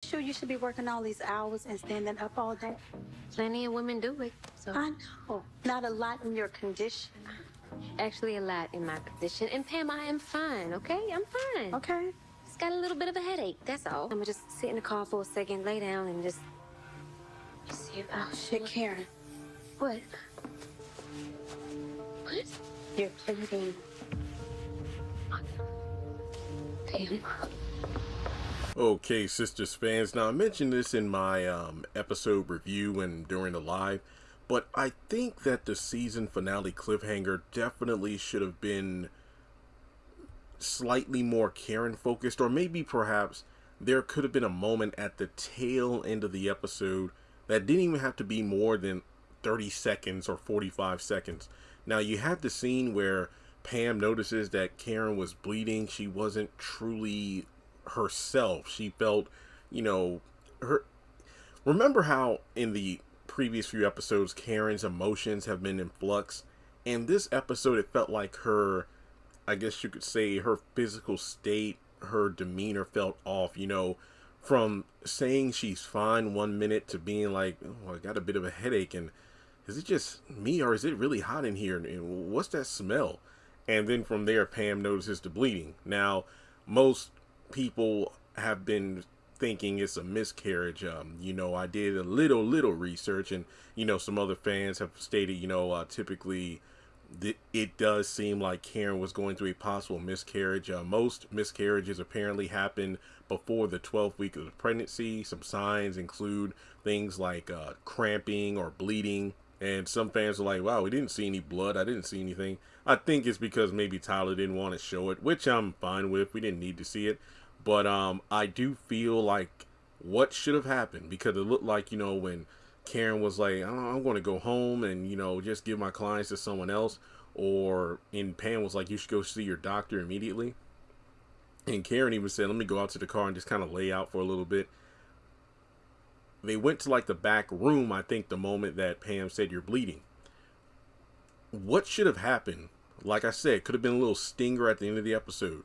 Sure, you should be working all these hours and standing up all day. Plenty of women do it. So I know. Not a lot in your condition. actually a lot in my condition. And Pam, I am fine, okay? I'm fine. Okay. Just got a little bit of a headache, that's all. I'm gonna just sit in the car for a second, lay down, and just see if Oh, shit, Karen. What? What? You're bleeding. Pam. Okay, Sistas fans. Now, I mentioned this in my episode review and during the live, but I think that the season finale cliffhanger definitely should have been slightly more Karen focused, or maybe perhaps there could have been a moment at the tail end of the episode that didn't even have to be more than 30 seconds or 45 seconds. Now, you have the scene where Pam notices that Karen was bleeding. She wasn't truly herself. She felt, her. Remember how in the previous few episodes Karen's emotions have been in flux, and this episode it felt like her, I guess you could say, her physical state, her demeanor felt off, from saying she's fine one minute to being like, oh, I got a bit of a headache, and is it just me or is it really hot in here, and what's that smell? And then from there Pam notices the bleeding. Now, most people have been thinking it's a miscarriage. I did a little research, and some other fans have stated, typically it does seem like Karen was going through a possible miscarriage. Most miscarriages apparently happen before the 12th week of the pregnancy. Some signs include things like cramping or bleeding. And some fans are like, wow, we didn't see any blood. I didn't see anything. I think it's because maybe Tyler didn't want to show it, which I'm fine with. We didn't need to see it. But I do feel like what should have happened, because it looked like, when Karen was like, I'm going to go home and, just give my clients to someone else. Or Pam was like, you should go see your doctor immediately. And Karen even said, let me go out to the car and just kind of lay out for a little bit. They went to like the back room, I think, the moment that Pam said you're bleeding. What should have happened, like I said, could have been a little stinger at the end of the episode,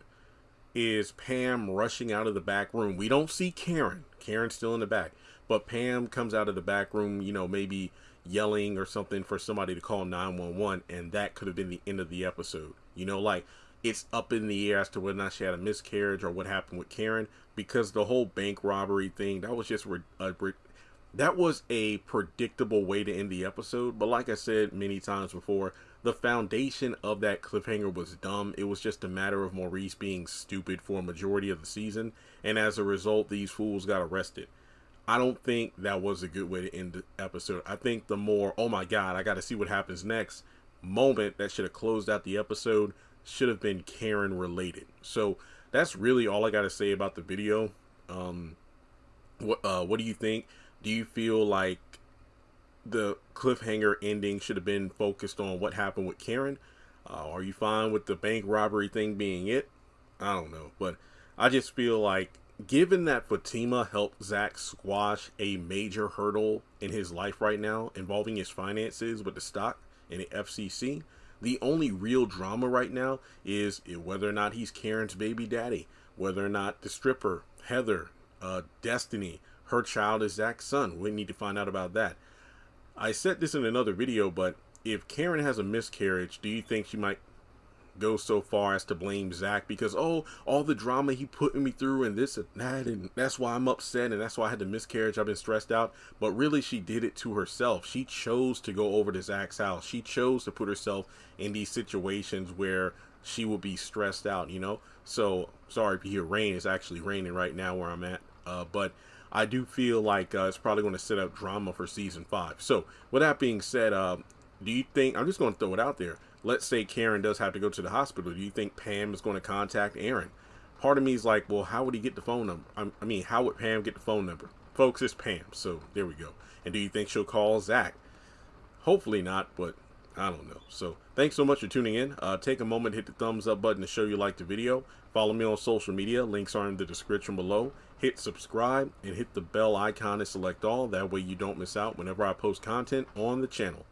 is Pam rushing out of the back room. We don't see Karen. Karen's still in the back. But Pam comes out of the back room, maybe yelling or something for somebody to call 911, and that could have been the end of the episode. Like, it's up in the air as to whether or not she had a miscarriage or what happened with Karen, because the whole bank robbery thing, that was just that was a predictable way to end the episode. But like I said many times before, the foundation of that cliffhanger was dumb. It was just a matter of Maurice being stupid for a majority of the season, and as a result, these fools got arrested. I don't think that was a good way to end the episode. I think the more, oh my god, I got to see what happens next moment that should have closed out the episode should have been Karen related. So that's really all I got to say about the video. What do you think? Do you feel like the cliffhanger ending should have been focused on what happened with Karen? Are you fine with the bank robbery thing being it? I don't know, but I just feel like, given that Fatima helped Zach squash a major hurdle in his life right now involving his finances with the stock and the FCC, the only real drama right now is whether or not he's Karen's baby daddy, whether or not the stripper, Heather, Destiny, her child is Zach's son. We need to find out about that. I said this in another video, but if Karen has a miscarriage, do you think she might go so far as to blame Zach because, oh, all the drama he put me through and this and that, and that's why I'm upset and that's why I had the miscarriage, I've been stressed out? But really, she did it to herself. She chose to go over to Zach's house. She chose to put herself in these situations where she would be stressed out, So sorry if you hear rain. It's actually raining right now where I'm at, but I do feel like it's probably going to set up drama for season 5. So with that being said, do you think, I'm just going to throw it out there, let's say Karen does have to go to the hospital, do you think Pam is going to contact Aaron? Part of me is like, well, how would he get the phone number? I mean, how would Pam get the phone number? Folks, it's Pam, so there we go. And do you think she'll call Zach? Hopefully not, but I don't know. So thanks so much for tuning in. Take a moment, hit the thumbs up button to show you like the video. Follow me on social media. Links are in the description below. Hit subscribe and hit the bell icon to select all. That way you don't miss out whenever I post content on the channel.